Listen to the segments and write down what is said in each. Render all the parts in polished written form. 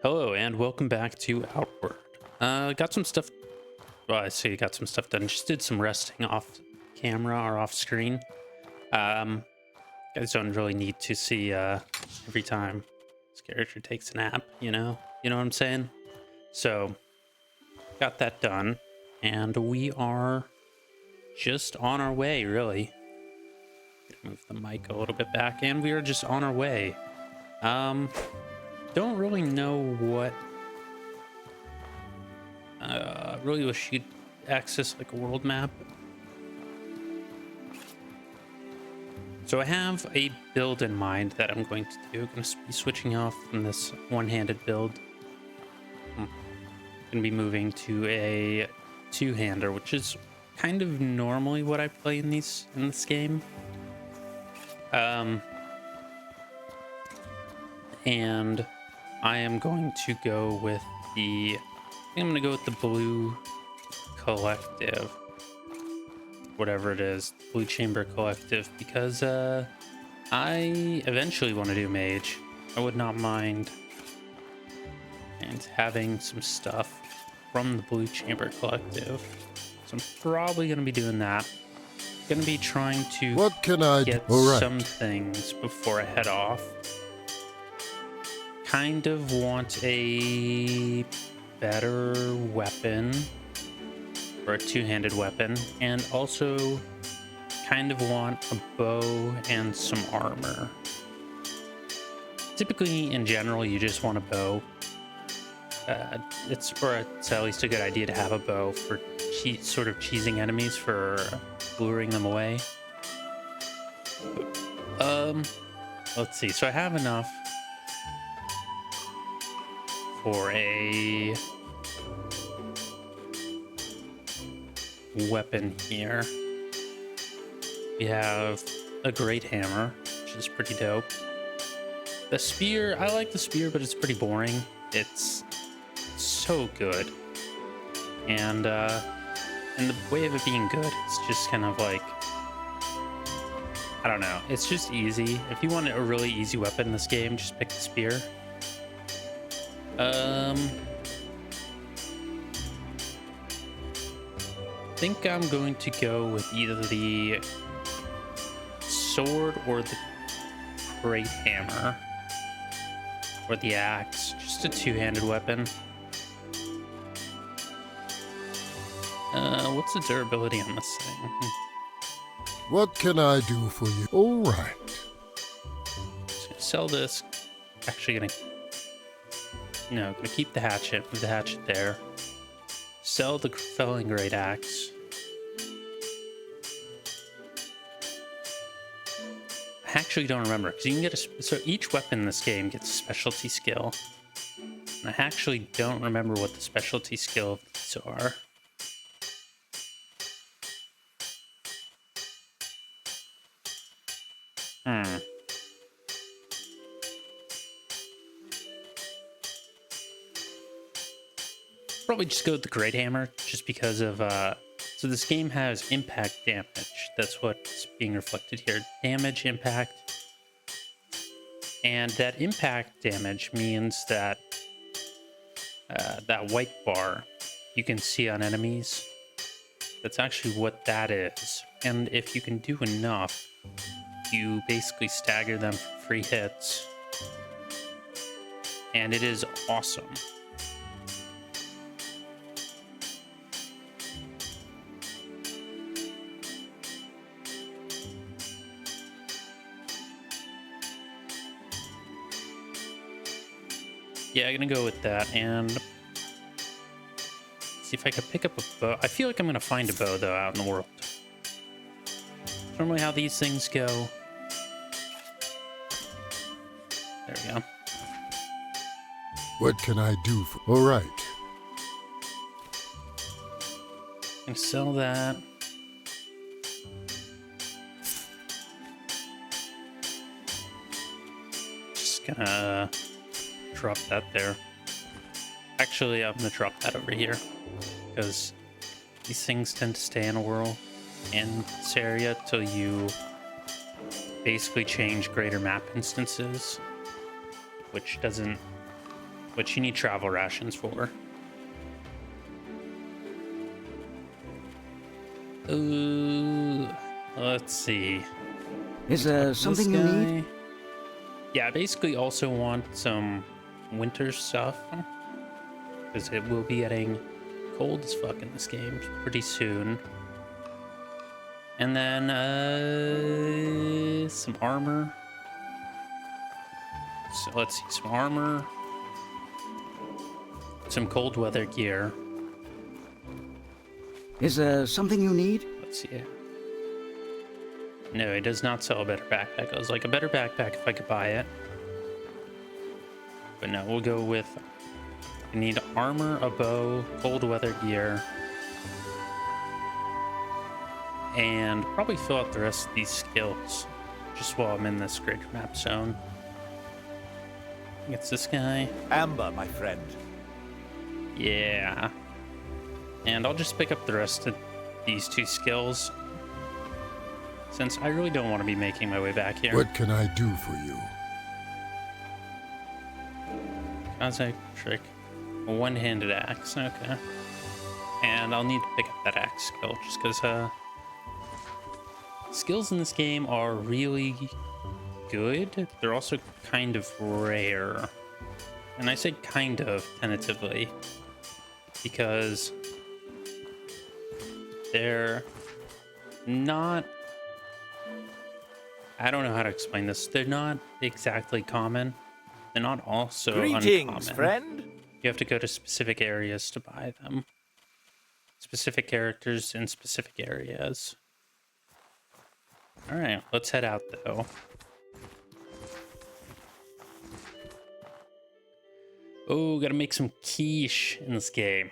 Hello and welcome back to Outward. Got some stuff. Well, I say got some stuff done. Just did some resting off camera or off screen. Guys don't really need to see every time this character takes a nap. You know what I'm saying. So got that done, and we are just on our way. Really, move the mic a little bit back, and we are just on our way. Don't really know what. Really wish you'd access like a world map. So I have a build in mind that I'm going to do. I'm going to be switching off from this one-handed build. I'm going to be moving to a two-hander, which is kind of normally what I play in this game. And I am going to go with I'm going to go with the blue collective, whatever it is, blue chamber collective, because I eventually want to do mage. I would not mind and having some stuff from the blue chamber collective, so I'm probably going to be doing that. Going to be trying to get some things before I head off. Kind of want a better weapon, or a two-handed weapon, and also kind of want a bow and some armor. Typically, in general, you just want a bow. It's at least a good idea to have a bow for sort of cheesing enemies, for luring them away. Let's see. So I have enough for a weapon here. We have a great hammer, which is pretty dope. The spear, I like the spear, but it's pretty boring. It's so good. And the way of it being good, it's just kind of like, I don't know, it's just easy. If you want a really easy weapon in this game, just pick the spear. I think I'm going to go with either the sword or the great hammer or the axe, just a two-handed weapon. What's the durability on this thing? What can I do for you? All right. Just gonna sell this. Actually gonna keep the hatchet. Move the hatchet there. Sell the felling great axe. I actually don't remember, because you can get so each weapon in this game gets a specialty skill. And I actually don't remember what the specialty skill of these are. Probably just go with the great hammer, just because of so this game has impact damage. That's what's being reflected here. Damage, impact. And that impact damage means that that white bar you can see on enemies, that's actually what that is. And if you can do enough, you basically stagger them for free hits. And it is awesome. Yeah, I'm gonna go with that and see if I can pick up a bow. I feel like I'm gonna find a bow though out in the world. That's normally how these things go. There we go. What can I do for? All right. I'm gonna sell that. Just gonna drop that there. Actually, I'm gonna drop that over here, because these things tend to stay in a whirl in this area till you basically change greater map instances, which doesn't which you need travel rations for. Let's see. Is Talk there to something this you need? guy. Yeah, I basically also want some winter stuff, because it will be getting cold as fuck in this game pretty soon. And then some armor. So let's see, some armor, some cold weather gear. Is there something you need? Let's see. No, it does not sell a better backpack. I was like, a better backpack if I could buy it. But no, we'll go with, you need armor, a bow, cold weather gear, and probably fill out the rest of these skills just while I'm in this greater map zone. I think it's this guy. Amber, my friend. Yeah. And I'll just pick up the rest of these 2 skills, since I really don't want to be making my way back here. What can I do for you? Contact trick. A one-handed axe. Okay. And I'll need to pick up that axe skill, just because skills in this game are really good. They're also kind of rare. And I say kind of tentatively, because they're not, I don't know how to explain this. They're not exactly common. They're not also Greetings, uncommon. friend. You have to go to specific areas to buy them. Specific characters in specific areas. All right, let's head out though. Oh, gotta make some quiche in this game.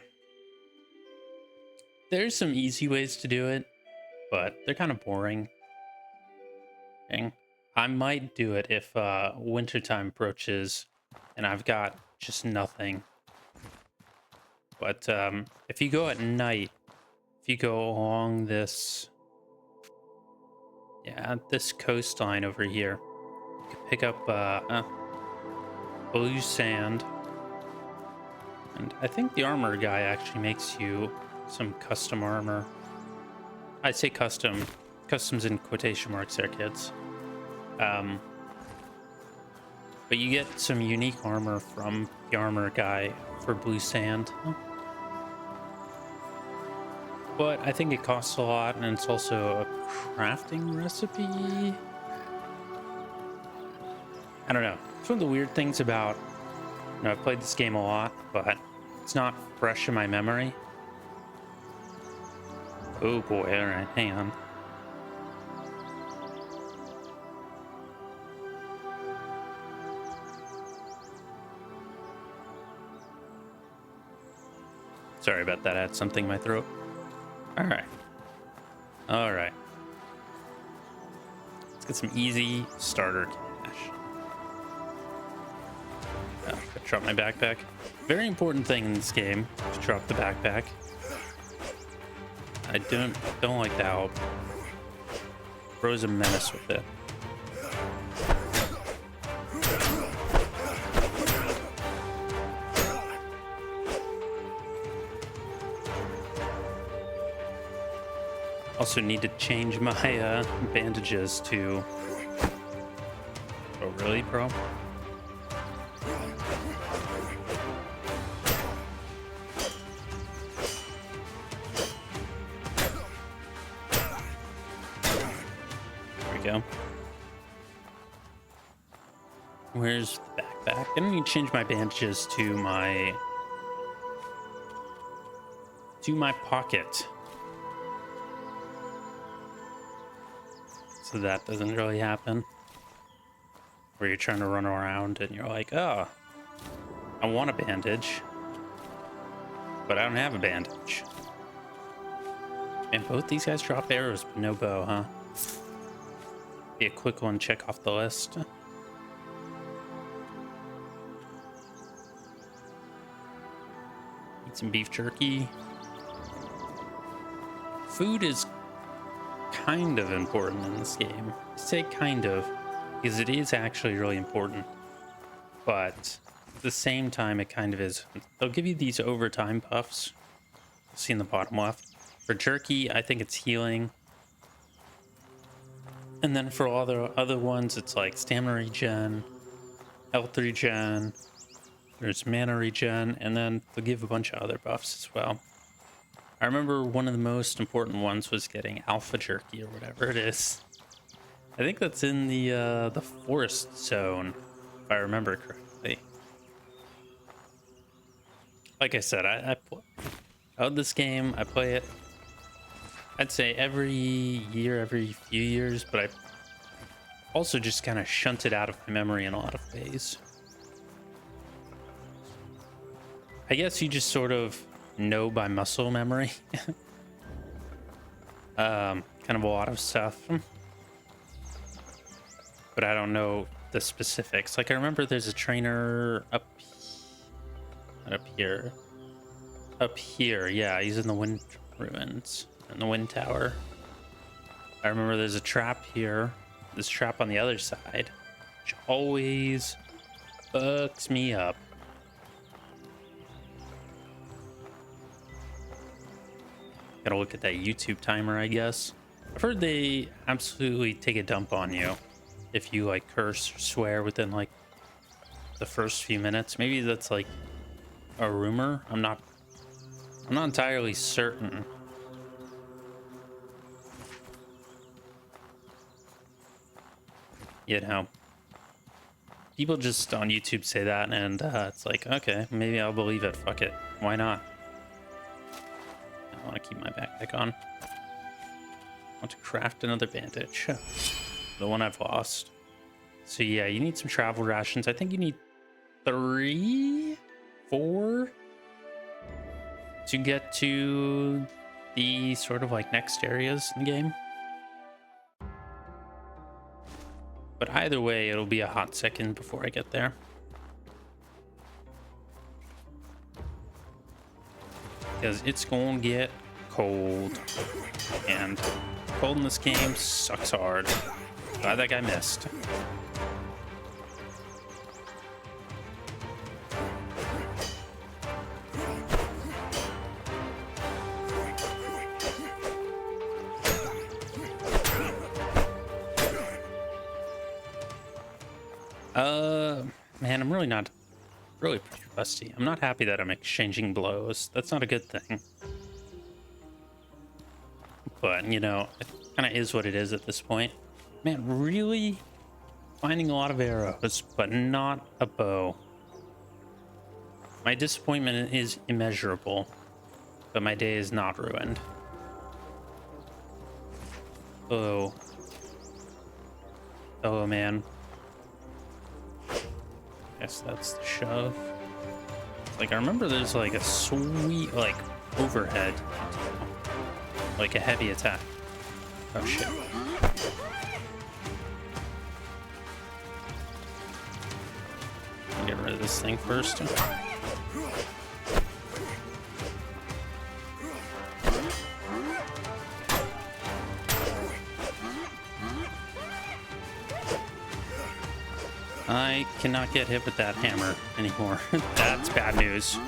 There's some easy ways to do it, but they're kind of boring. I might do it if wintertime approaches and I've got just nothing. But if you go at night, if you go along this, this coastline over here, you can pick up blue sand. And I think the armor guy actually makes you some custom armor. I say custom. Customs in quotation marks there, kids. But you get some unique armor from the armor guy for blue sand. But I think it costs a lot, and it's also a crafting recipe. I don't know. It's one of the weird things about, I've played this game a lot, but it's not fresh in my memory. Oh boy, alright, hang on. Sorry about that, I had something in my throat. Alright. Alright. Let's get some easy starter cash. Oh, I dropped my backpack. Very important thing in this game, to drop the backpack. I don't like the how Bro's a menace with it. Also need to change my bandages to... Oh, really, bro? There we go. Where's the backpack? I need to change my bandages to my pocket. So that doesn't really happen. Where you're trying to run around and you're like, oh, I want a bandage, but I don't have a bandage. And both these guys drop arrows, but no bow, huh? Be a quick one, check off the list. Eat some beef jerky. Food is kind of important in this game. I say kind of, because it is actually really important. But At the same time, it kind of is. They'll give you these overtime buffs. See in the bottom left. For jerky, I think it's healing. And then for all the other ones, it's like stamina regen, health regen, there's mana regen, and then they'll give a bunch of other buffs as well. I remember one of the most important ones was getting alpha jerky or whatever it is. I think that's in the forest zone, if I remember correctly. Like I said, I love this game. I play it, I'd say every year, every few years, but I also just kind of shunt it out of my memory in a lot of ways. I guess you just sort of know by muscle memory. Kind of a lot of stuff. But I don't know the specifics. Like I remember there's a trainer up here. Up here, yeah, he's in the wind ruins. In the wind tower. I remember there's a trap here. This trap on the other side, which always fucks me up. Gotta look at that YouTube timer, I guess. I've heard they absolutely take a dump on you if you like curse or swear within like the first few minutes. Maybe that's like a rumor. I'm not entirely certain. You know, people just on YouTube say that, and it's like, okay, maybe I'll believe it. Fuck it. Why not? I want to keep my backpack on. I want to craft another bandage. The one I've lost. So yeah, you need some travel rations. I think you need 3, 4 to get to the sort of like next areas in the game. But either way, it'll be a hot second before I get there. Because it's gonna get cold. And cold in this game sucks hard. Glad that guy missed. Man, I'm really pretty rusty. I'm not happy that I'm exchanging blows. That's not a good thing. But, you know, it kind of is what it is at this point. Man, really finding a lot of arrows, but not a bow. My disappointment is immeasurable, but my day is not ruined. Oh. Oh, man. Guess that's the shove. Like, I remember there's like a sweet, like, overhead. Like a heavy attack. Oh, shit. Get rid of this thing first. I cannot get hit with that hammer anymore. That's bad news.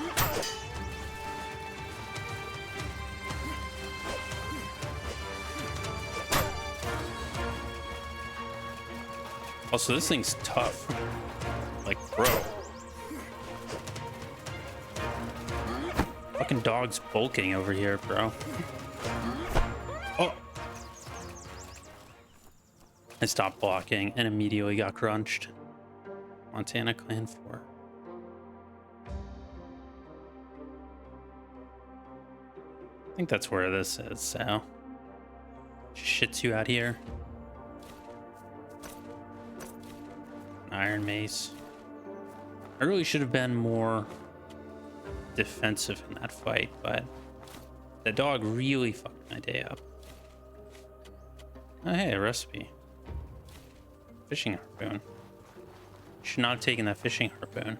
Also, this thing's tough. Like, bro. Fucking dog's bulking over here, bro. Oh! I stopped blocking and immediately got crunched. Montana Clan 4. I think that's where this is, so. Shits you out here. An iron mace. I really should have been more defensive in that fight, but the dog really fucked my day up. Oh, hey, a recipe. Fishing harpoon. Should not have taken that fishing harpoon.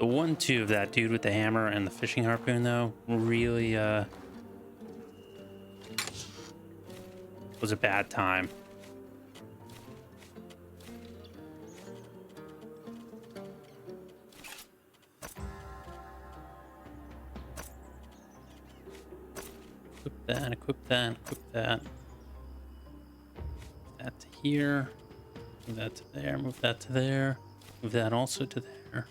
The 1-2 of that dude with the hammer and the fishing harpoon, though, really was a bad time. Equip that, equip that, equip that. Move that to here. Move that to there, move that to there. Move that also to there.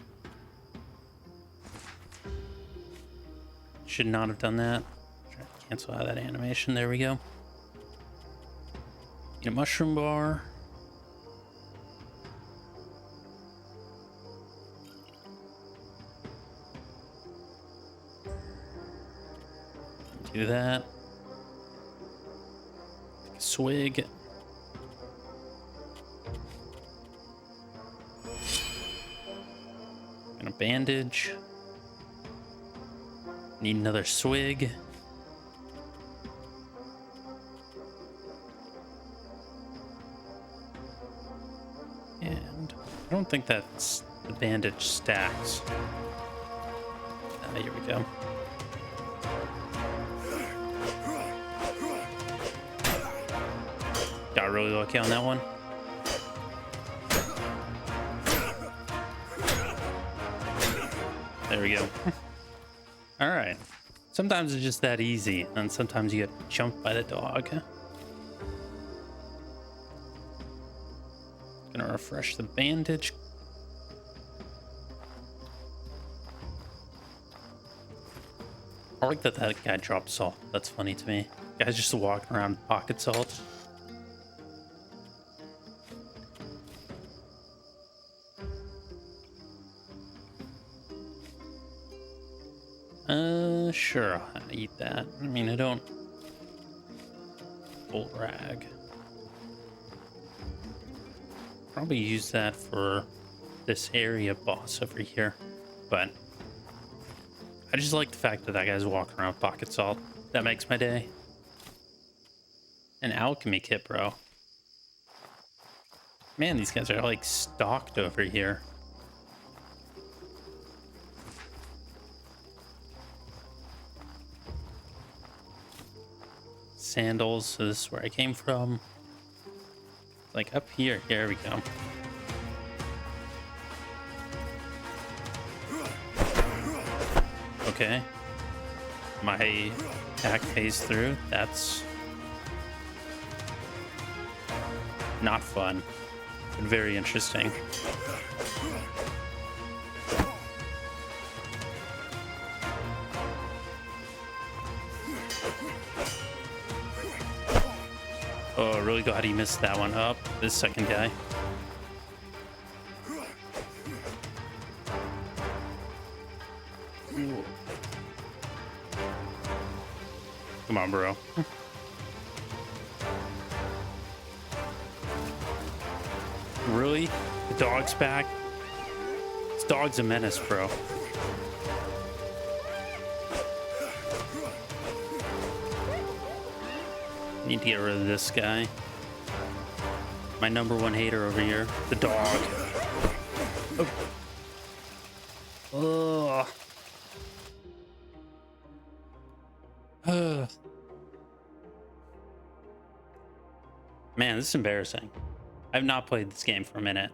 Should not have done that. Try to cancel out that animation. There we go. Need a mushroom bar. Do that. Take a swig. And a bandage. Need another swig. And I don't think that's the bandage stacks. Here we go. Got really lucky on that one. There we go. All right. Sometimes it's just that easy, and sometimes you get jumped by the dog. Gonna refresh the bandage. I like that that guy dropped salt. That's funny to me. Guy's just walking around with pocket salt. Sure, I'll eat that. I mean, I don't... Full rag. Probably use that for this area boss over here, but I just like the fact that that guy's walking around with pocket salt. That makes my day. An alchemy kit, bro. Man, these guys are like stocked over here. Sandals, so this is where I came from. Like up here, here we go. Okay. My attack phase through. That's not fun, but very interesting. Oh, really glad he missed that one up. This second guy. Ooh. Come on, bro. Really? The dog's back? This dog's a menace, bro. Need to get rid of this guy. My number one hater over here, the dog. Oh. Ugh. Man, this is embarrassing. I've not played this game for a minute.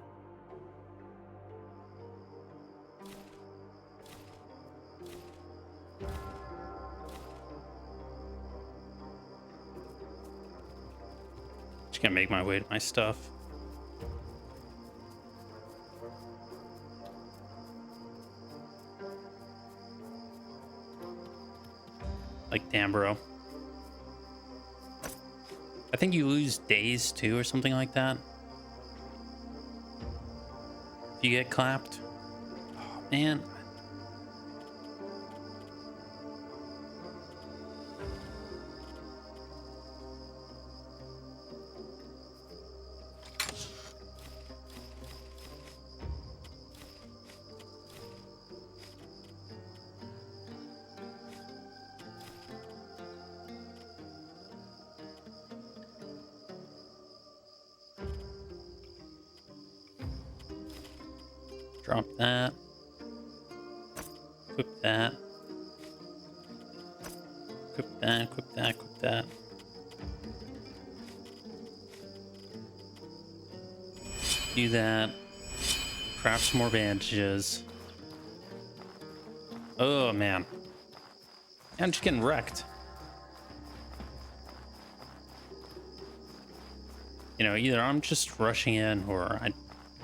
Just gonna make my way to my stuff. Like, damn, bro. I think you lose days too, or something like that. If you get clapped. Oh, man. Drop that. Equip that. Equip that, equip that, equip that. Do that. Craft some more bandages. Oh, man. I'm just getting wrecked. You know, either I'm just rushing in or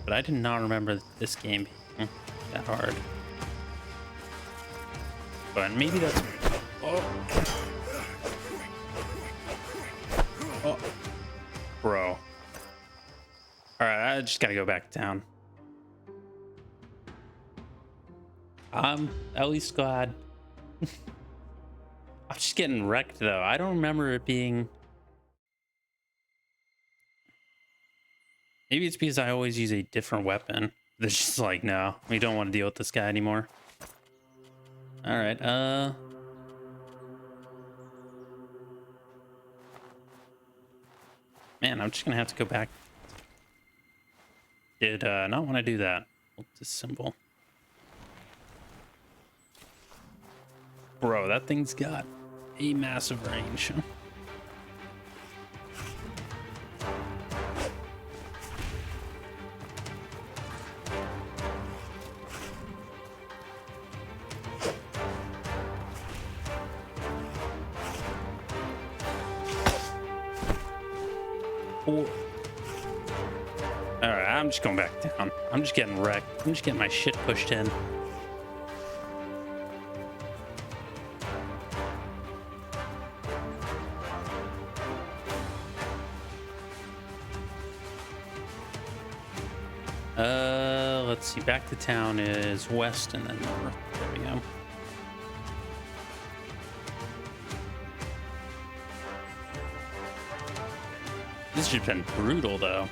but I did not remember this game being that hard. But maybe that's... Oh. Oh. Bro. Alright, I just gotta go back down. I'm at least glad. I'm just getting wrecked though. I don't remember it being... Maybe it's because I always use a different weapon. They're just like, no, we don't want to deal with this guy anymore. Alright, man, I'm just gonna have to go back. Did not want to do that. This symbol. Bro, that thing's got a massive range. Oh. Alright, I'm just going back down. I'm just getting wrecked. I'm just getting my shit pushed in. Let's see. Back to town is west and then north. There we go. This has been brutal, though.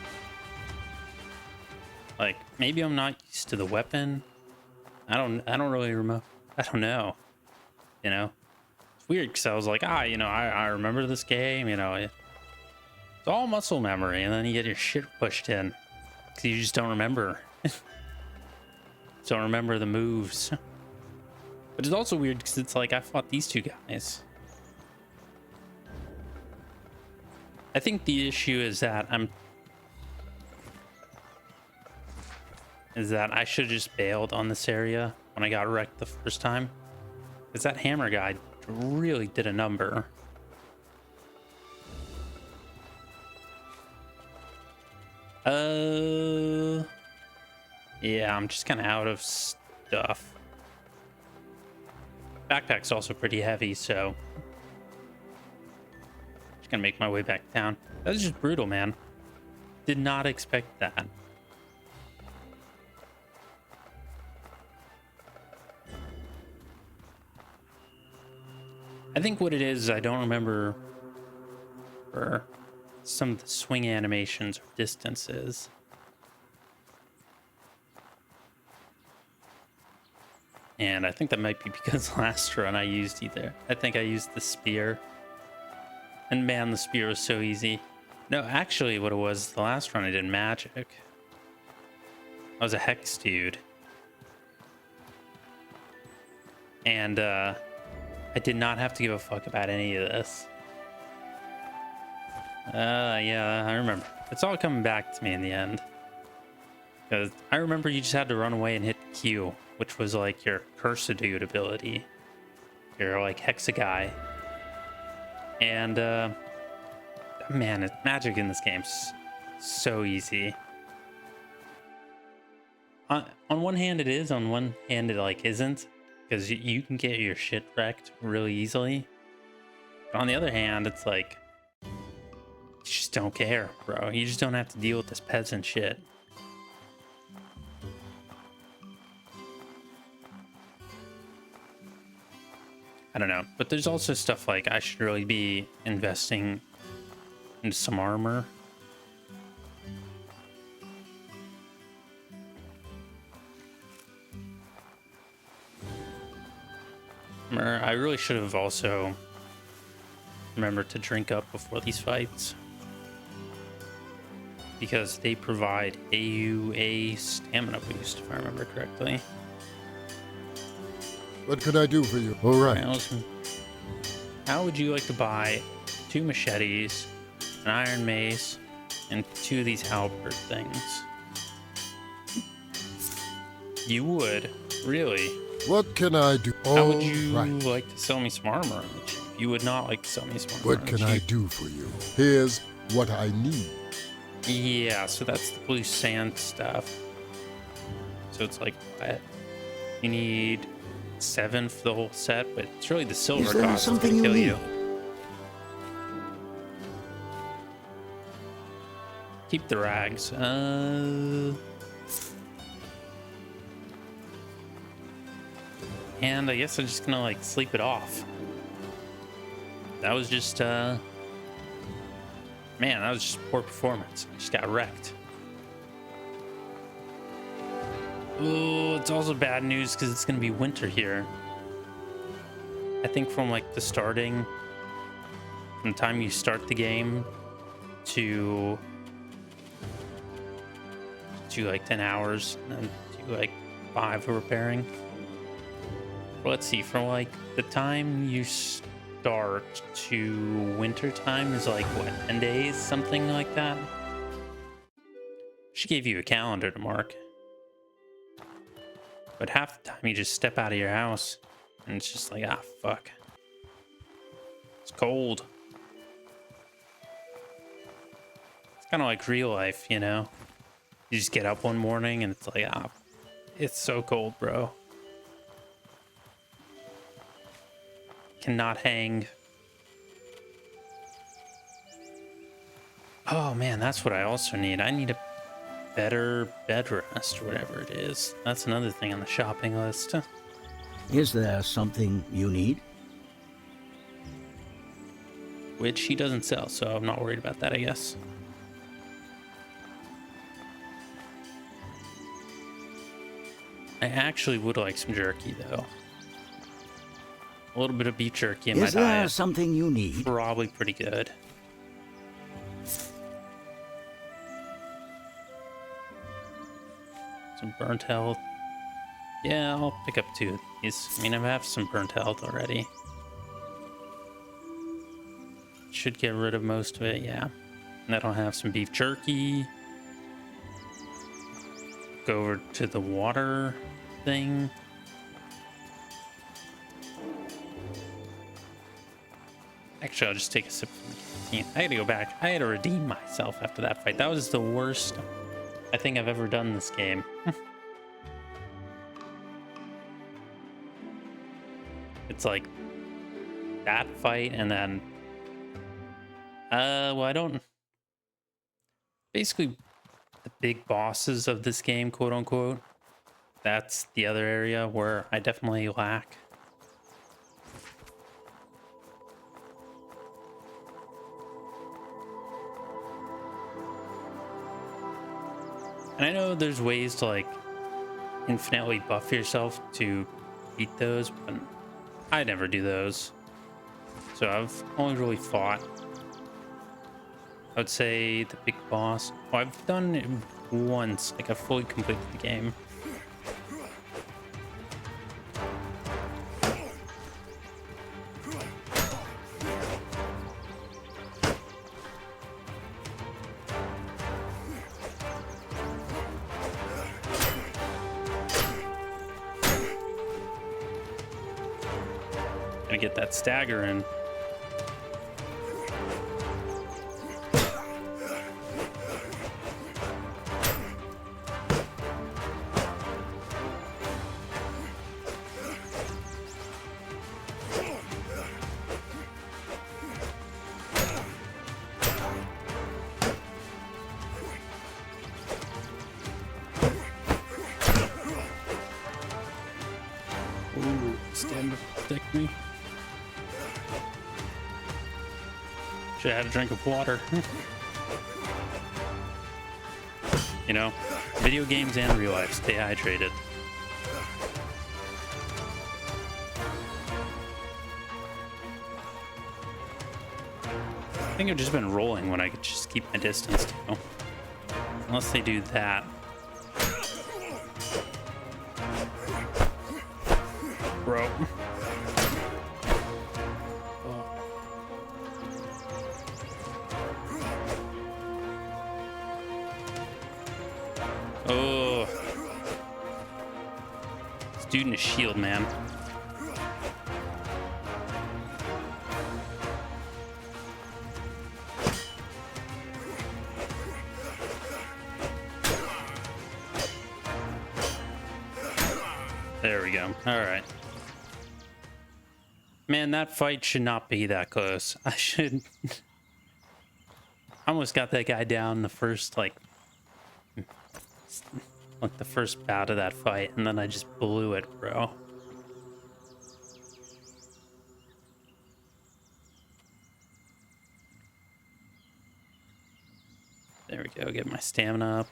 Like, maybe I'm not used to the weapon. I don't really remember. I don't know. You know, it's weird because I was like, you know, I remember this game. You know, it's all muscle memory, and then you get your shit pushed in because you just don't remember. Don't remember the moves. But it's also weird because it's like I fought these two guys. I think the issue is that I should have just bailed on this area when I got wrecked the first time. Because that hammer guy really did a number. Yeah, I'm just kind of out of stuff. Backpack's also pretty heavy, so just gonna make my way back down. That was just brutal, man. Did not expect that. I think what it is I don't remember for some of the swing animations or distances. And I think that might be because last run I used I think I used the spear. And man, the spear was so easy. No, actually what it was, the last run I did magic. I was a hex dude. And I did not have to give a fuck about any of this. Yeah, I remember. It's all coming back to me in the end. Because I remember you just had to run away and hit Q, which was like your cursed dude ability. Your like hexa guy. And man, magic in this game's so easy. On one hand it is, on one hand it like isn't. Because you can get your shit wrecked really easily. But on the other hand, it's like, you just don't care, bro. You just don't have to deal with this peasant shit. I don't know. But there's also stuff like I should really be investing into some armor. I really should have also remembered to drink up before these fights. Because they provide AUA stamina boost, if I remember correctly. What can I do for you? All right. Now, how would you like to buy 2 machetes, an iron mace, and 2 of these halberd things? You would? Really? What can I do? How would you right. like to sell me some armor on the cheap? You would not like to sell me some armor What on the can I cheap. do for you? Here's what I need. Yeah, so that's the blue sand stuff. So it's like, what? You need 7 for the whole set, but it's really the silver Is there cost that's something gonna you kill need? you. Keep the rags. And I guess I'm just gonna like sleep it off. That was just man, that was just poor performance. I just got wrecked. Oh, it's also bad news because it's gonna be winter here. I think from like the starting, from the time you start the game to like 10 hours and to like 5 for repairing. Let's see, from like the time you start to winter time is like what, 10 days, something like that. She gave you a calendar to mark, but half the time you just step out of your house and it's just like, ah, fuck, it's cold. It's kind of like real life, you know. You just get up one morning and it's like, ah, it's so cold, bro. Cannot hang. Oh man, that's what I also need. I need a better bed rest or whatever it is. That's another thing on the shopping list. Is there something you need? Which he doesn't sell, so I'm not worried about that, I guess. I actually would like some jerky though. A little bit of beef jerky in my Is there diet. something you need? Probably pretty good. Some burnt health. Yeah, I'll pick up 2 of these. I mean, I have some burnt health already. Should get rid of most of it, yeah. And then I'll have some beef jerky. Go over to the water thing. Actually, I'll just take a sip from the canteen. I gotta go back. I had to redeem myself after that fight. That was the worst I think I've ever done this game. It's like that fight and then well, I don't, basically the big bosses of this game, quote unquote, that's the other area where I definitely lack. And I know there's ways to like infinitely buff yourself to beat those, but I never do those. So I've only really fought, I would say, the big boss. Well, I've done it once, like I fully completed the game. Gotta get that stagger in. Ooh, stand to protect me. Should have had a drink of water. You know, video games and real life, stay hydrated. I think I've just been rolling when I could just keep my distance too. Unless they do that. Bro. dude in a shield, man. There we go. All right. Man, that fight should not be that close. I should... I almost got that guy down the first, like the first bout of that fight, and then I just blew it, bro. There we go. Get my stamina up.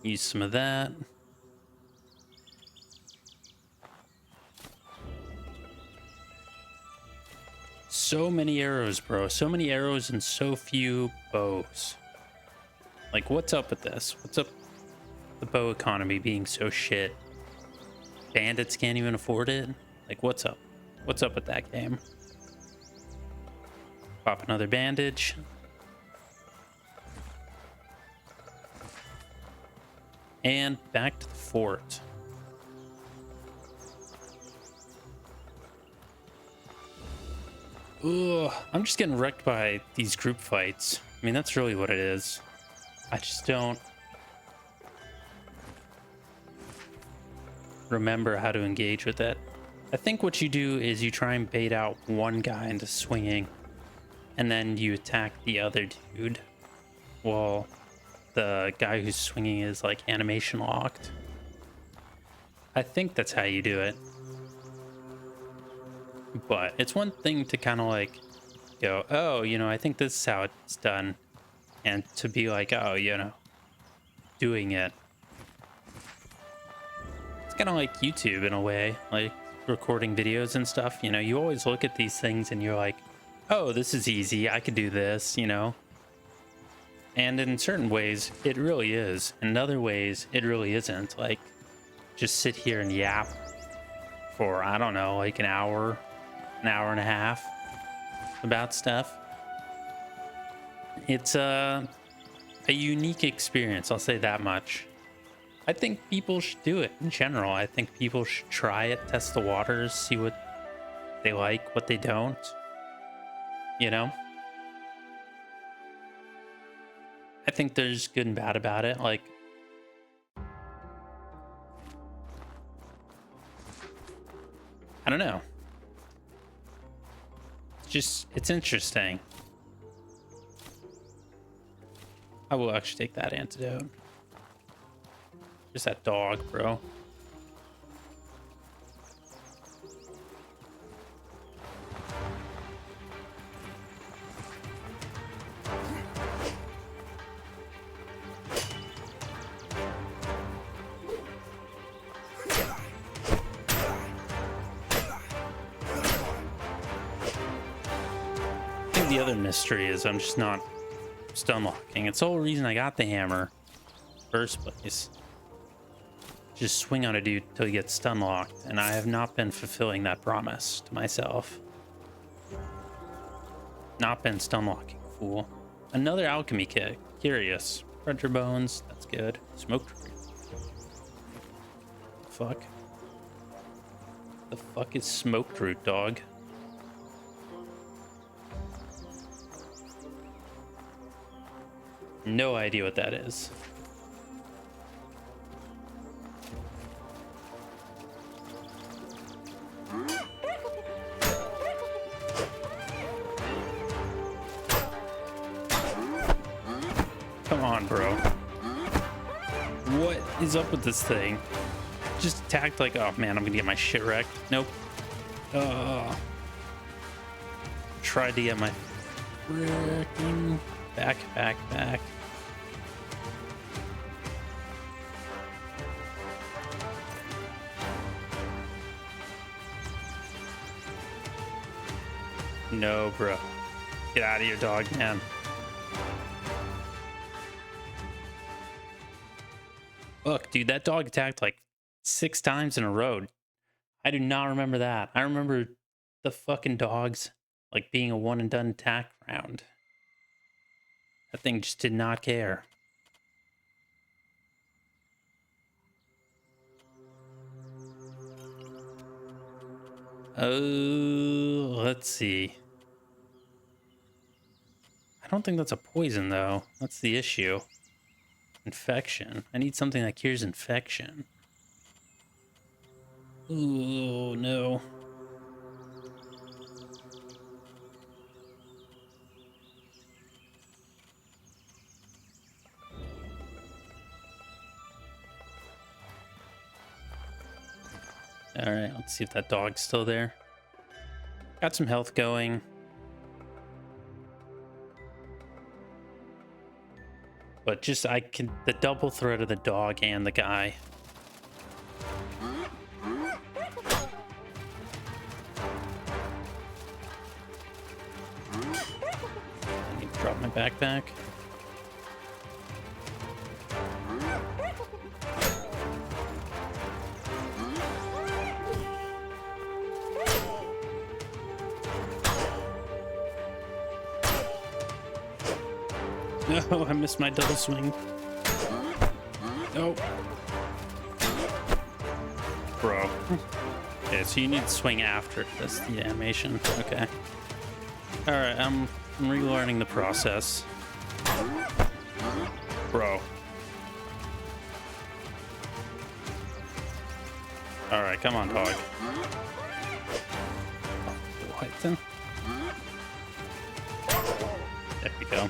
Use some of that. So many arrows, bro. So many arrows and so few bows. Like, what's up with this? What's up with the bow economy being so shit? Bandits can't even afford it? Like, what's up? What's up with that game? Pop another bandage. And back to the fort. Ugh, I'm just getting wrecked by these group fights. I mean, that's really what it is. I just don't remember how to engage with it. I think what you do is you try and bait out one guy into swinging, and then you attack the other dude while the guy who's swinging is like animation locked. I think that's how you do it. But it's one thing to kind of like go, oh, you know, I think this is how it's done. And to be like, oh, you know, doing it. It's kind of like YouTube in a way, like recording videos and stuff. You know, you always look at these things and you're like, oh, this is easy. I could do this, you know. And in certain ways, it really is. In other ways, it really isn't. Like, just sit here and yap for, I don't know, like an hour and a half about stuff. It's a unique experience, I'll say that much. I think people should do it in general. I think people should try it, test the waters, see what they like, what they don't, you know? I think there's good and bad about it. Like, I don't know. It's interesting. I will actually take that antidote. Just that dog, bro. I think the other mystery is I'm just not stun locking. It's the whole reason I got the hammer in the first place. Just swing on a dude till he gets stun locked, and I have not been fulfilling that promise to myself. Not been stun locking, fool. Another alchemy kit. Curious. Predator bones. That's good. Smoked root. Fuck. The fuck is smoked root, dog? No idea what that is. Come on, bro. What is up with this thing? Just attacked like, oh man, I'm gonna get my shit wrecked. Nope. Tried to get my freaking back. No, bro. Get out of here, dog, man. Look, dude, that dog attacked like 6 times in a row. I do not remember that. I remember the fucking dogs like being a one and done attack round. That thing just did not care. Oh, let's see. I don't think that's a poison, though. That's the issue. Infection. I need something that cures infection. Oh, no. All right, let's see if that dog's still there. Got some health going. But just, the double threat of the dog and the guy. I need to drop my backpack. No, I missed my double swing. Nope. Bro. Okay, so you need to swing after. That's the animation. Okay. Alright, I'm relearning the process. Bro. Alright, come on, dog. What then? There we go.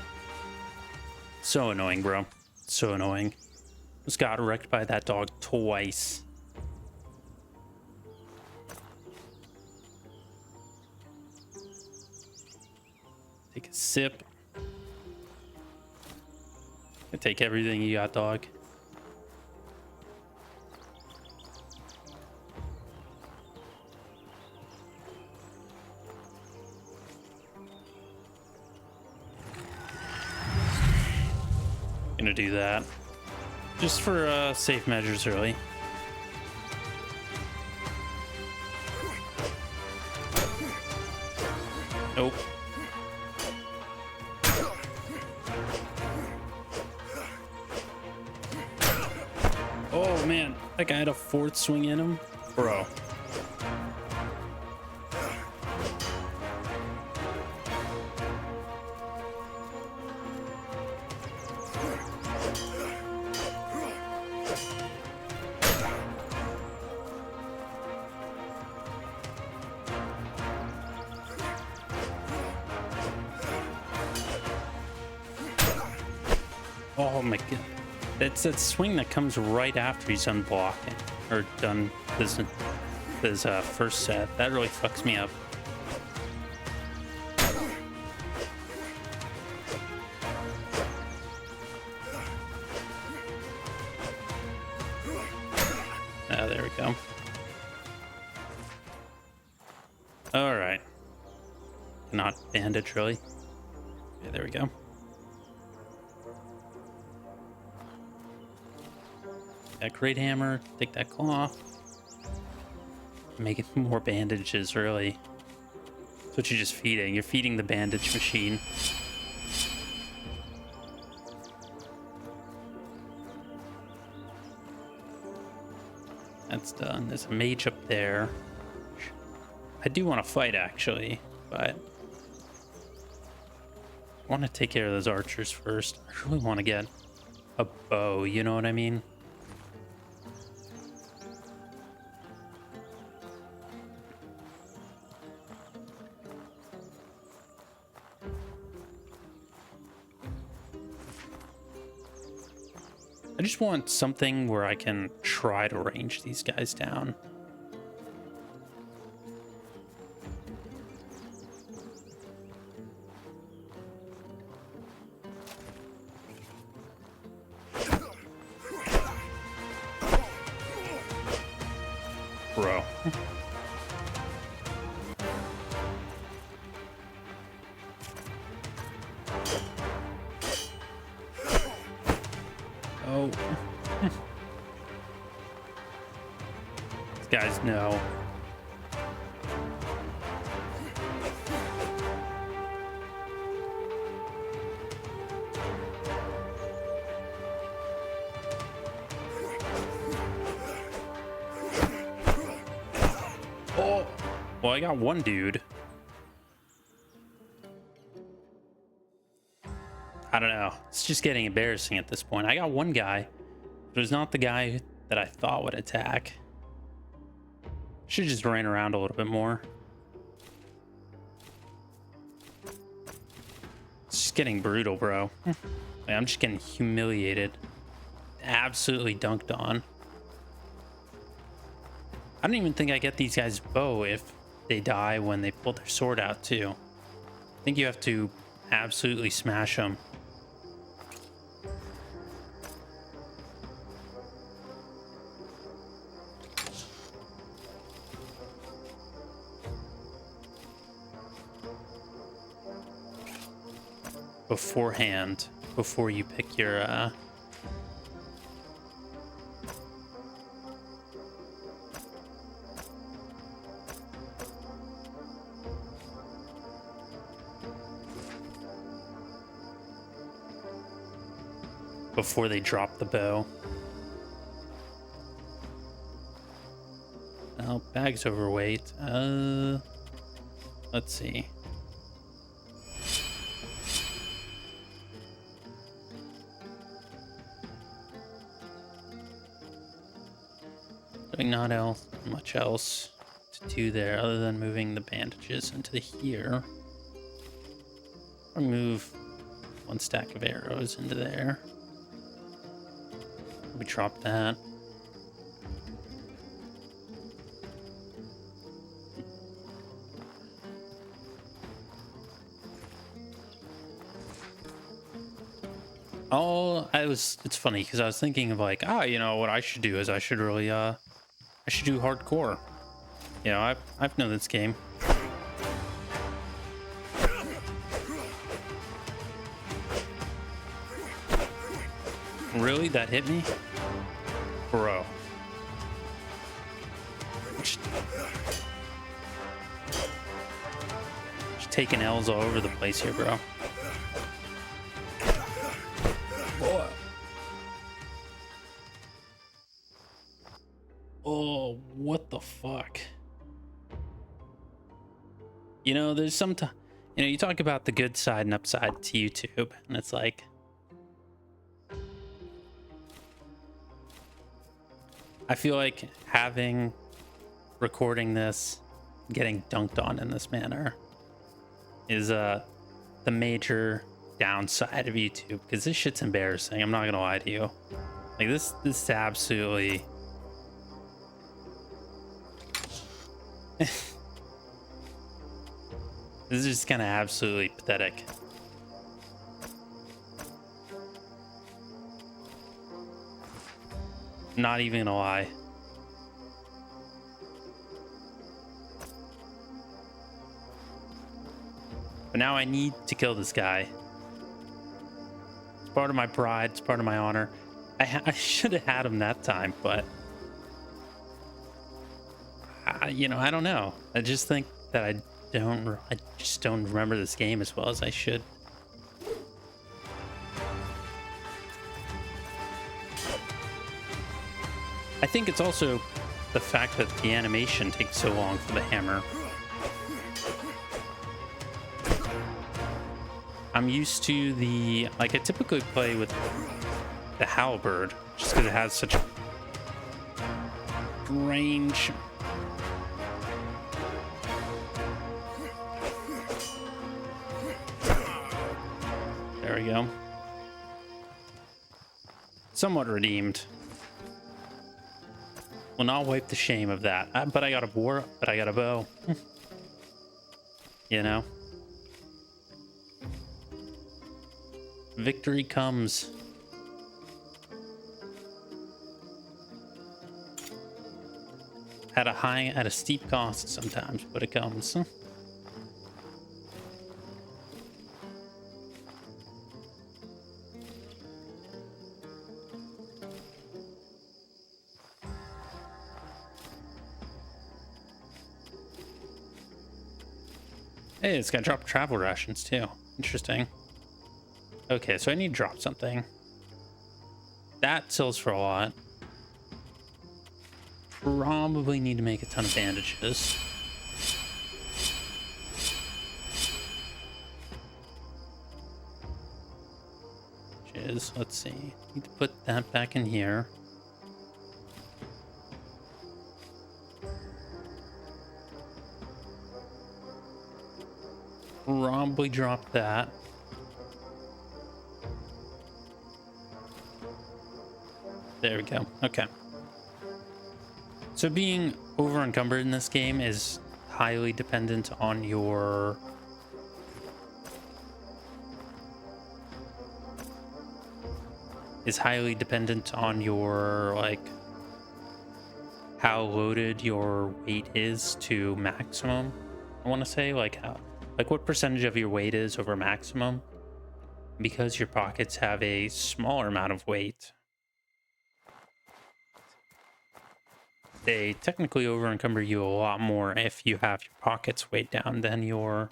So annoying, bro. So annoying. Just got wrecked by that dog twice. Take a sip. Take everything you got, dog. Gonna do that just for safe measures, really. Nope. Oh man, that guy had a fourth swing in him, bro. Oh my god. It's that swing that comes right after he's done blocking. Or done his first set. That really fucks me up. Ah, there we go. Alright. Not bandage, really. Yeah, there we go. That great hammer, take that cloth, make it more bandages, really. That's what you're just feeding. You're feeding the bandage machine. That's done. There's a mage up there. I do want to fight, actually, but I want to take care of those archers first. I really want to get a bow, you know what I mean? I just want something where I can try to range these guys down. Bro. Oh. These guys know. Well, I got one dude. I don't know. It's just getting embarrassing at this point. I got one guy, but it was not the guy that I thought would attack. Should just ran around a little bit more. It's just getting brutal, bro. I'm just getting humiliated. Absolutely dunked on. I don't even think I get these guys' bow if they die when they pull their sword out, too. I think you have to absolutely smash them. Beforehand, before you pick your before they drop the bow. Oh, bag's overweight. Let's see. Not much else to do there other than moving the bandages into here. Or move one stack of arrows into there. We drop that. It's funny because I was thinking of like, you know, what I should do is I should really, I should do hardcore. You know, I've known this game. Really? That hit me? Bro. Just taking L's all over the place here, bro. Boy. Oh, what the fuck? You know, there's some time, you know, you talk about the good side and upside to YouTube, and it's like, I feel like recording this, getting dunked on in this manner is the major downside of YouTube, because this shit's embarrassing. I'm not gonna lie to you. Like this is absolutely this is just kind of absolutely pathetic. Not even gonna lie. But now I need to kill this guy. It's part of my pride. It's part of my honor. I should have had him that time, but you know, I don't know. I just think that I just don't remember this game as well as I should. I think it's also the fact that the animation takes so long for the hammer. I'm used to I typically play with the halberd just because it has such range. There we go. Somewhat redeemed. Will not wipe the shame of that. But I got a bow. You know? Victory comes. At a steep cost sometimes, but it comes. Hey, it's got drop travel rations too. Interesting. Okay, so I need to drop something. That sells for a lot. Probably need to make a ton of bandages. is. Let's see. Need to put that back in here. Probably drop that. There we go. Okay. So being over encumbered in this game is highly dependent on your like how loaded your weight is to maximum. I want to say like what percentage of your weight is over maximum, because your pockets have a smaller amount of weight. They technically over encumber you a lot more if you have your pockets weighed down than your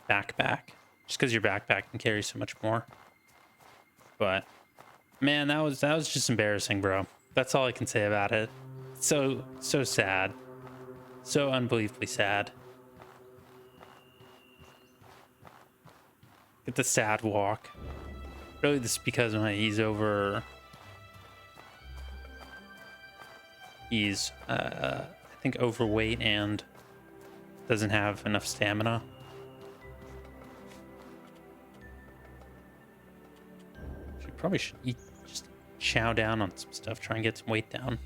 backpack, just because your backpack can carry so much more. But man, that was just embarrassing, bro. That's all I can say about it. So sad, so unbelievably sad. Get the sad walk. Really, this is because when he's I think overweight and doesn't have enough stamina. Probably should just chow down on some stuff, try and get some weight down.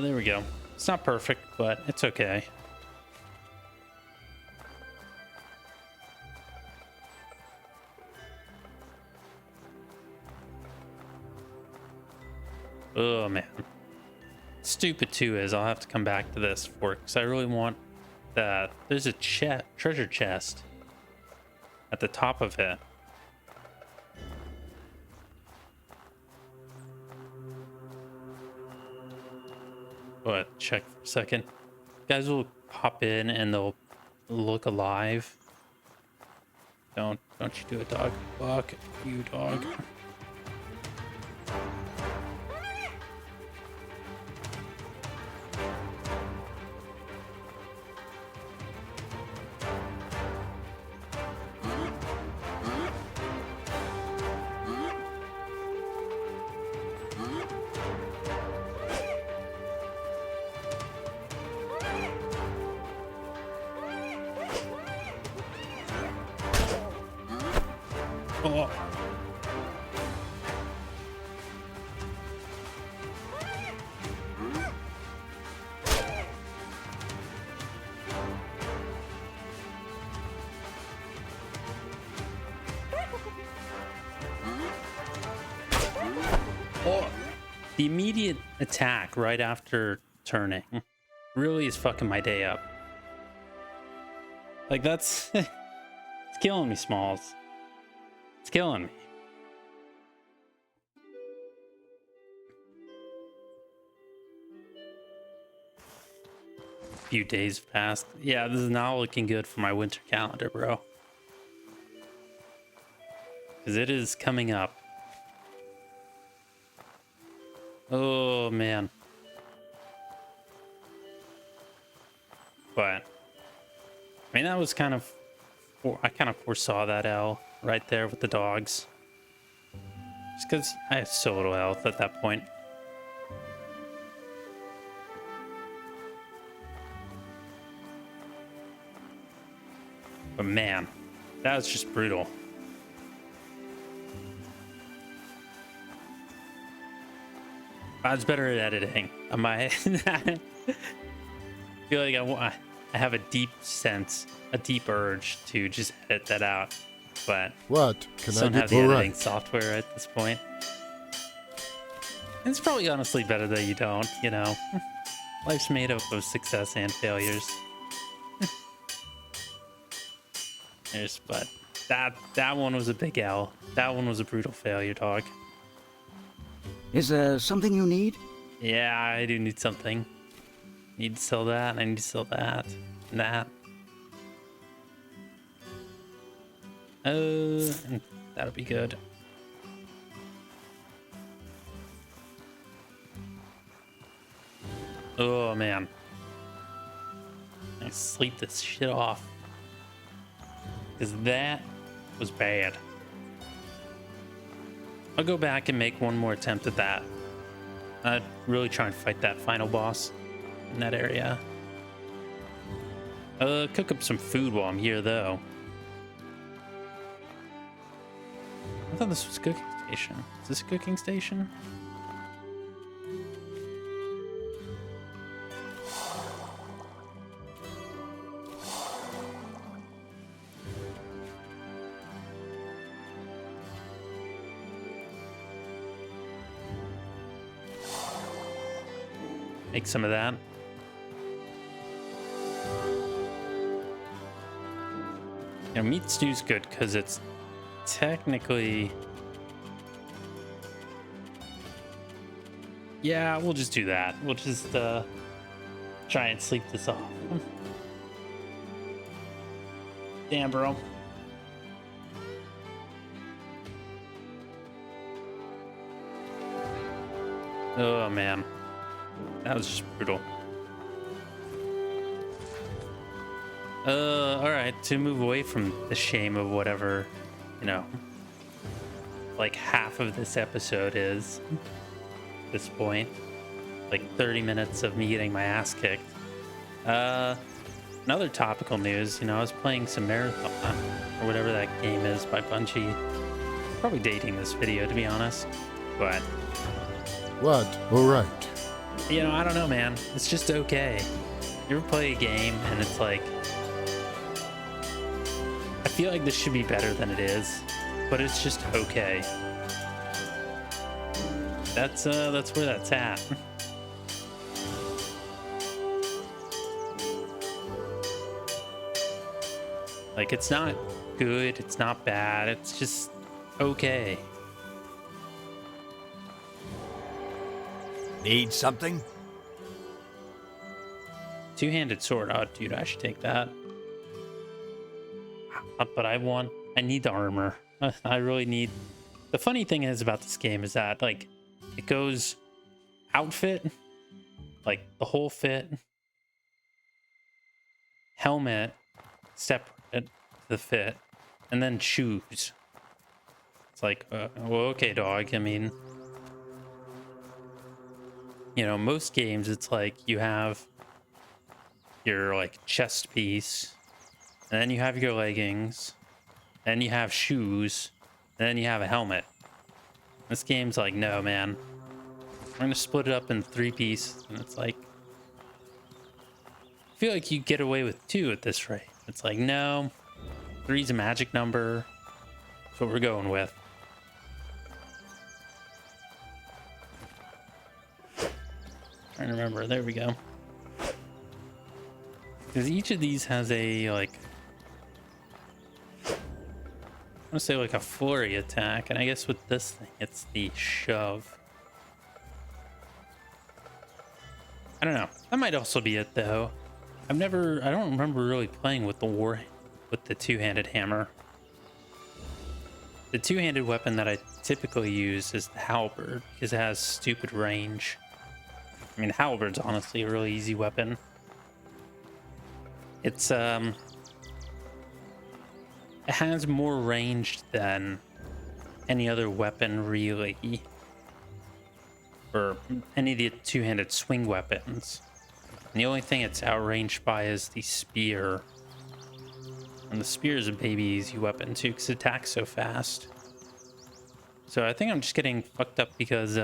There we go. It's not perfect, but it's okay. Oh man. Stupid too is I'll have to come back to this for it because I really want that. There's a treasure chest at the top of it. But check for a second. Guys will pop in and they'll look alive. Don't you do it, dog. Fuck you, dog. Oh. Oh. The immediate attack right after turning really is fucking my day up. Like that's it's killing me, Smalls. It's killing me. A few days passed. Yeah, this is not looking good for my winter calendar, bro. Because it is coming up. Oh, man. But, I mean, that was kind of... I kind of foresaw that L right there with the dogs. Just because I have so little health at that point. But man, that was just brutal. I was better at editing. I feel like I have a deep sense, a deep urge to just edit that out. But what can I don't do? have the editing software at this point. It's probably honestly better that you don't, you know. Life's made up of success and failures. But that one was a big L. That one was a brutal failure, dog. Is there something you need? Yeah, I do need something. Need to sell that. I need to sell that. And that. And that'll be good. Oh man. I sleep this shit off. Because that was bad. I'll go back and make one more attempt at that. I'd really try and fight that final boss in that area. Cook up some food while I'm here, though. I thought this was a cooking station. Is this a cooking station? Make some of that. You know, meat stew's good because it's technically... Yeah, we'll just do that. We'll just try and sleep this off. Damn, bro. Oh, man. That was just brutal. Alright, to move away from the shame of whatever, you know, like half of this episode is at this point. Like 30 minutes of me getting my ass kicked. Another topical news, you know, I was playing some Marathon, or whatever that game is by Bungie. Probably dating this video, to be honest. But... What? Alright. You know, I don't know, man. It's just okay. You ever play a game and it's like... I feel like this should be better than it is, but it's just okay. That's where that's at. Like, it's not good, it's not bad, it's just okay. Need something? Two-handed sword. Oh, dude, I should take that. But I need the armor. I really need... The funny thing is about this game is that, like, it goes outfit, like, the whole fit, helmet, separate to the fit, and then shoes. It's like, well, okay, dog. I mean... You know, most games, it's like you have your, like, chest piece, and then you have your leggings, then you have shoes, and then you have a helmet. This game's like, no, man. I'm going to split it up in 3 pieces, and it's like... I feel like you get away with 2 at this rate. It's like, no, 3's a magic number. That's what we're going with. Trying to remember. There we go. Because each of these has a, like... I want to say, like, a flurry attack. And I guess with this thing, it's the shove. I don't know. That might also be it, though. I don't remember really playing with the two-handed hammer. The two-handed weapon that I typically use is the halberd, because it has stupid range. I mean, the halberd's honestly a really easy weapon. It's, it has more range than any other weapon, really. Or any of the two-handed swing weapons. And the only thing it's outranged by is the spear. And the spear is a baby easy weapon, too, because it attacks so fast. So I think I'm just getting fucked up because,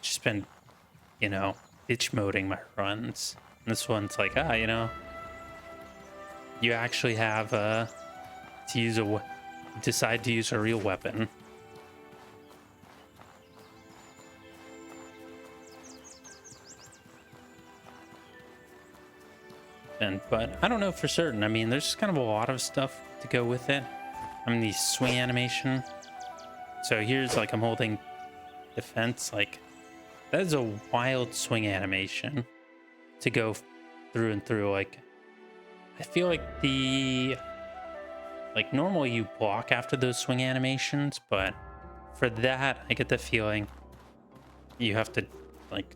just been... you know, itch moding my runs. And this one's like, you know, you actually have to use decide to use a real weapon. But I don't know for certain. I mean, there's kind of a lot of stuff to go with it. I mean, the swing animation. So here's like I'm holding defense, like. That is a wild swing animation to go through and through. Like, I feel like the Like, normally you block after those swing animations, but for that, I get the feeling you have to, like,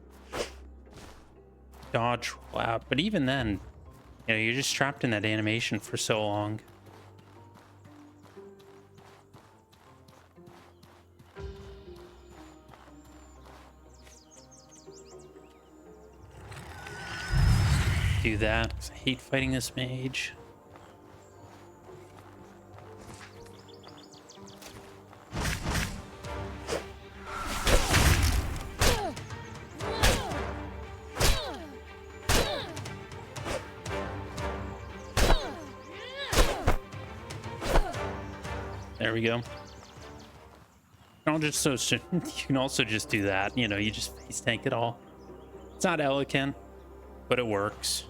dodge roll out. But even then, you know, you're just trapped in that animation for so long. Do that, 'cause I hate fighting this mage. There we go. I'll just you can also just do that. You know, you just face tank it all. It's not elegant, but it works.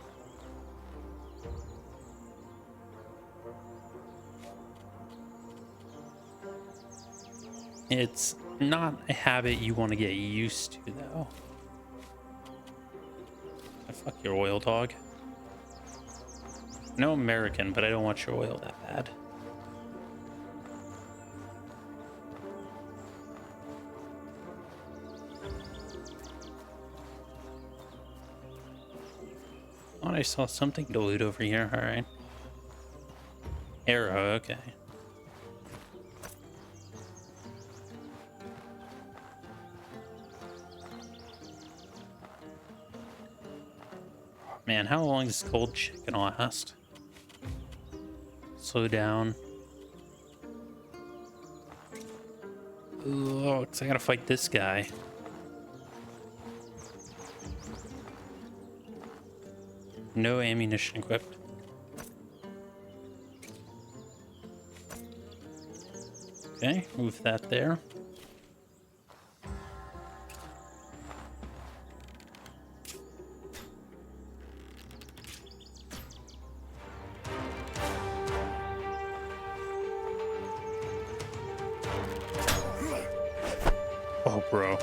It's not a habit you want to get used to, though. Fuck your oil, dog. No American, but I don't want your oil that bad. Thought I saw something to loot over here. All right. Arrow, okay. Man, how long is cold chicken last? Slow down. Oh, I gotta fight this guy. No ammunition equipped. Okay, move that there. Oh, bro.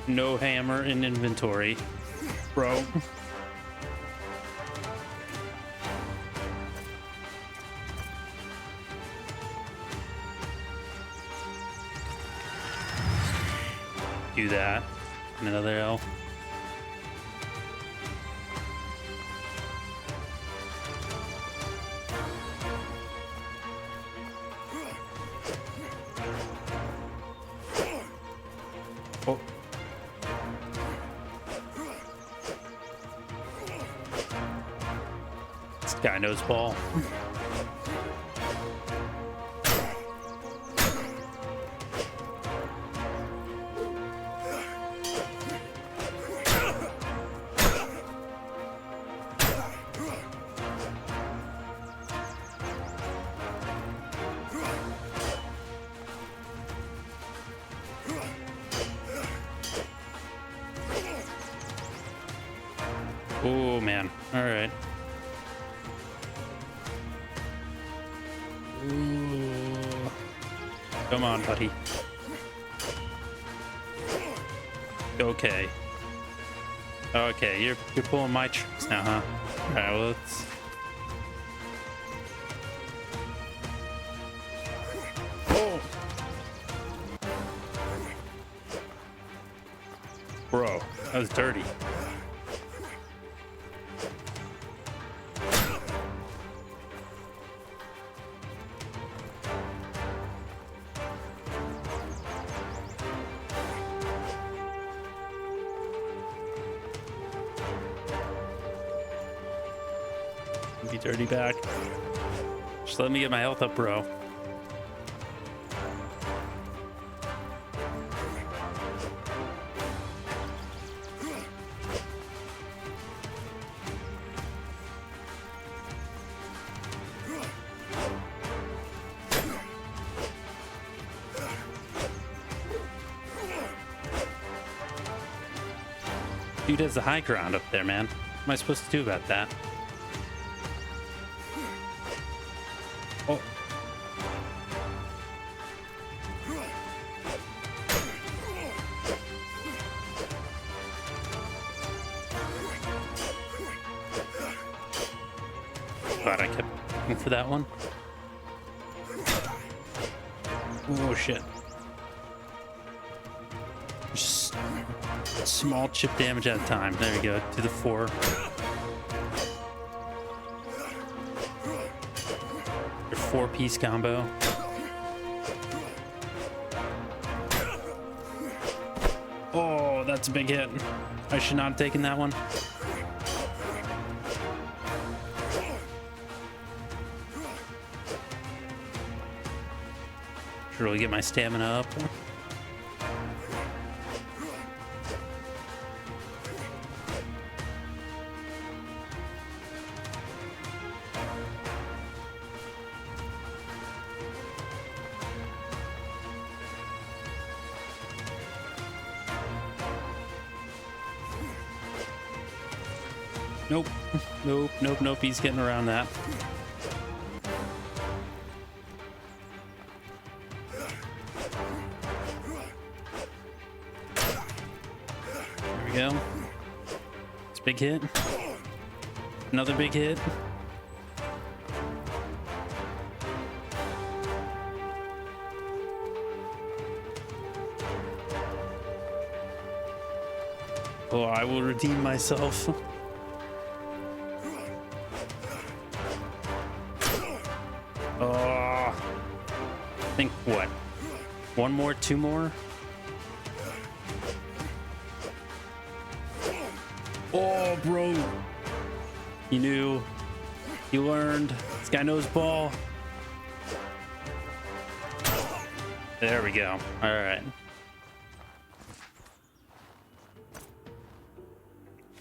No hammer in inventory, bro. Do that. Another L. Oh. This guy knows ball. Oh man, all right. Ooh. Come on, buddy. Okay. Okay, you're pulling my tricks now, huh? All right, well, let's. Oh. Bro, that was dirty. Be dirty back. Just let me get my health up, bro. Dude has the high ground up there, man. What am I supposed to do about that? Oh. Glad I kept looking for that one. Oh shit. Just small chip damage at a time. There we go. To the 4. Your 4-piece combo. Oh, that's a big hit. I should not have taken that one. Should really get my stamina up. Nope. Nope, nope, nope. He's getting around that. There we go. It's a big hit. Another big hit. Oh, I will redeem myself. Oh, I think what? 1 more, 2 more? Oh, bro. He knew. He learned. This guy knows ball. There we go. All right.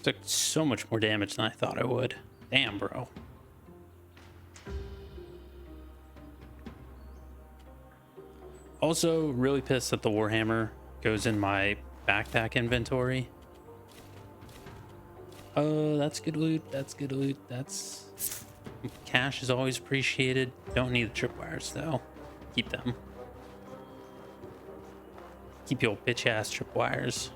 Took so much more damage than I thought I would. Damn, bro. Also, really pissed that the Warhammer goes in my backpack inventory. Oh, that's good loot. That's good loot. That's... Cash is always appreciated. Don't need the tripwires, though. Keep them. Keep your bitch-ass tripwires.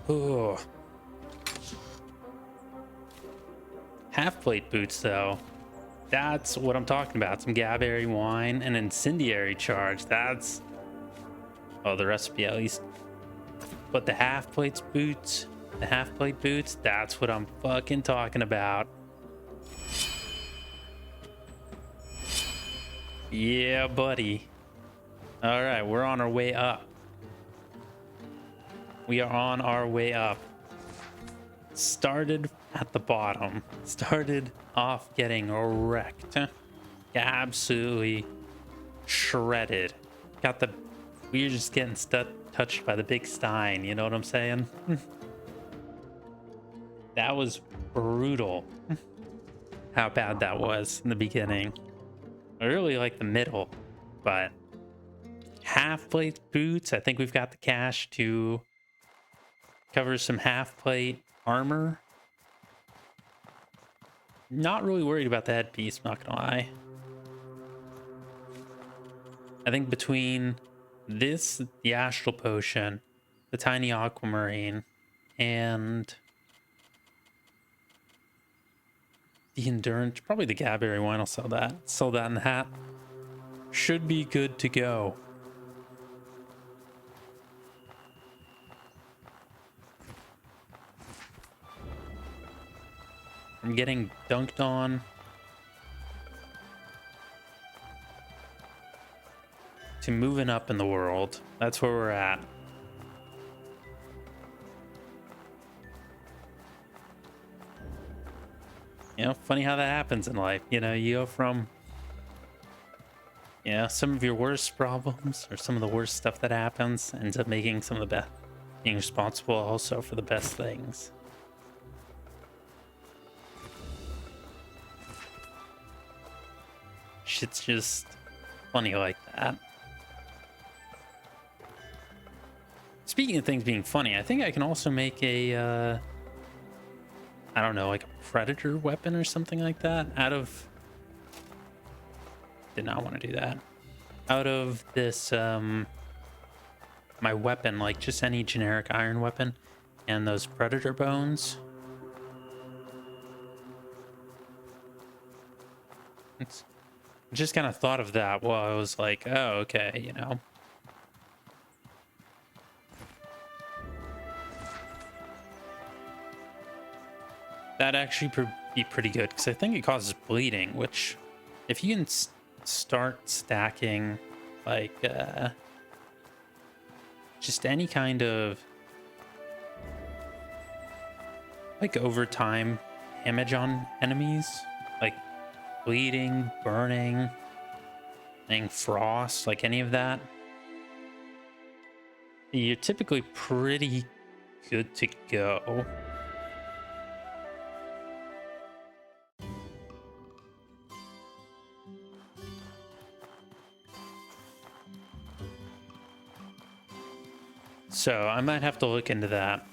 Oh. Half-plate boots, though. That's what I'm talking about. Some Gaberry wine and incendiary charge. That's... Oh, the recipe at least. But the half-plate boots, that's what I'm fucking talking about. Yeah, buddy. All right, we're on our way up. We are on our way up. Started at the bottom. Started off getting wrecked. Absolutely shredded. We were just getting touched by the big Stein, you know what I'm saying? That was brutal. How bad that was in the beginning. I really like the middle, but half-plate boots, I think we've got the cash to cover some half-plate armor. Not really worried about the headpiece, not gonna lie. I think between this, the Astral Potion, the Tiny Aquamarine, and the Endurance, probably the Gaberry wine, I'll sell that. Sell that in the hat. Should be good to go. I'm getting dunked on. To moving up in the world. That's where we're at. You know, funny how that happens in life. You know, you go from, you know, some of your worst problems or some of the worst stuff that happens ends up making some of the best, being responsible also for the best things. Shit's just funny like that. Speaking of things being funny, I think I can also make a, I don't know, like a predator weapon or something like that out of... Did not want to do that. Out of this, my weapon, like just any generic iron weapon, and those predator bones. It's just kind of thought of that while I was like, oh, okay, you know. That'd actually be pretty good, because I think it causes bleeding, which if you can start stacking, like, just any kind of, like, overtime damage on enemies, like bleeding, burning, and frost, like any of that, you're typically pretty good to go. So I might have to look into that.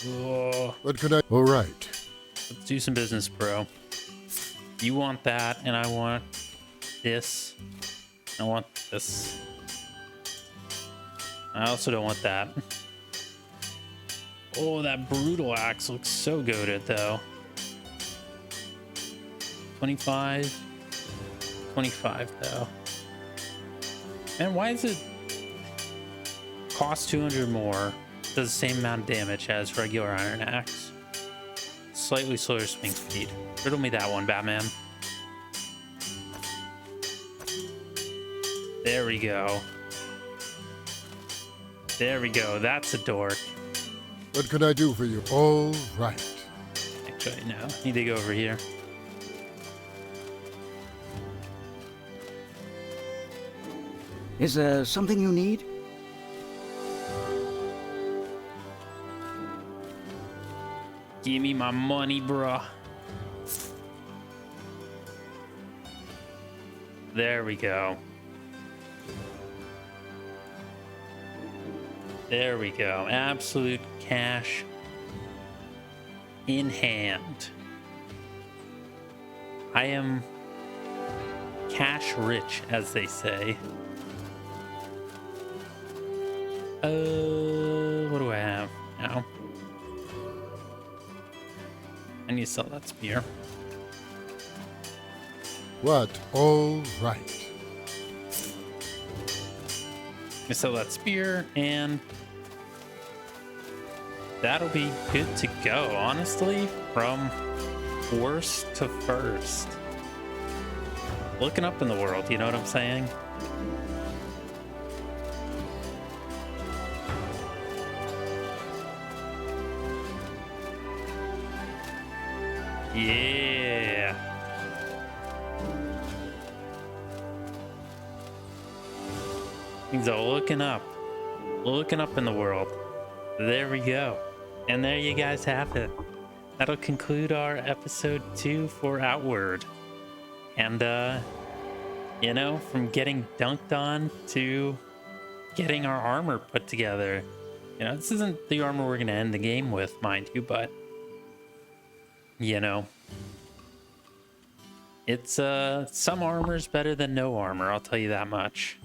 Oh, What could I? All right. let's do some business, bro. You want that, and I want this. I want this. I also don't want that. Oh, that brutal axe looks so goated, though. 25. 25, though. Man, why does it cost 200 more? Does the same amount of damage as regular iron axe. Slightly slower swing speed. Riddle me that one, Batman. There we go. There we go. That's a dork. What can I do for you? All right. Actually, no. Need to go over here. Is there something you need? Give me my money, bruh. There we go. There we go. Absolute cash in hand. I am cash rich, as they say. What do I have now? I need to sell that spear. What? All right. I sell that spear, and that'll be good to go, honestly, from worst to first. Looking up in the world, you know what I'm saying? Yeah. Things are looking up in the world. There we go. And there you guys have it. That'll conclude our episode 2 for Outward. And, you know, from getting dunked on to getting our armor put together. You know, this isn't the armor we're going to end the game with, mind you, but, you know, it's, some armor's better than no armor, I'll tell you that much.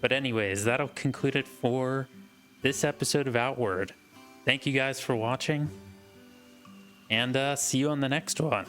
But anyways, that'll conclude it for this episode of Outward. Thank you guys for watching, and see you on the next one.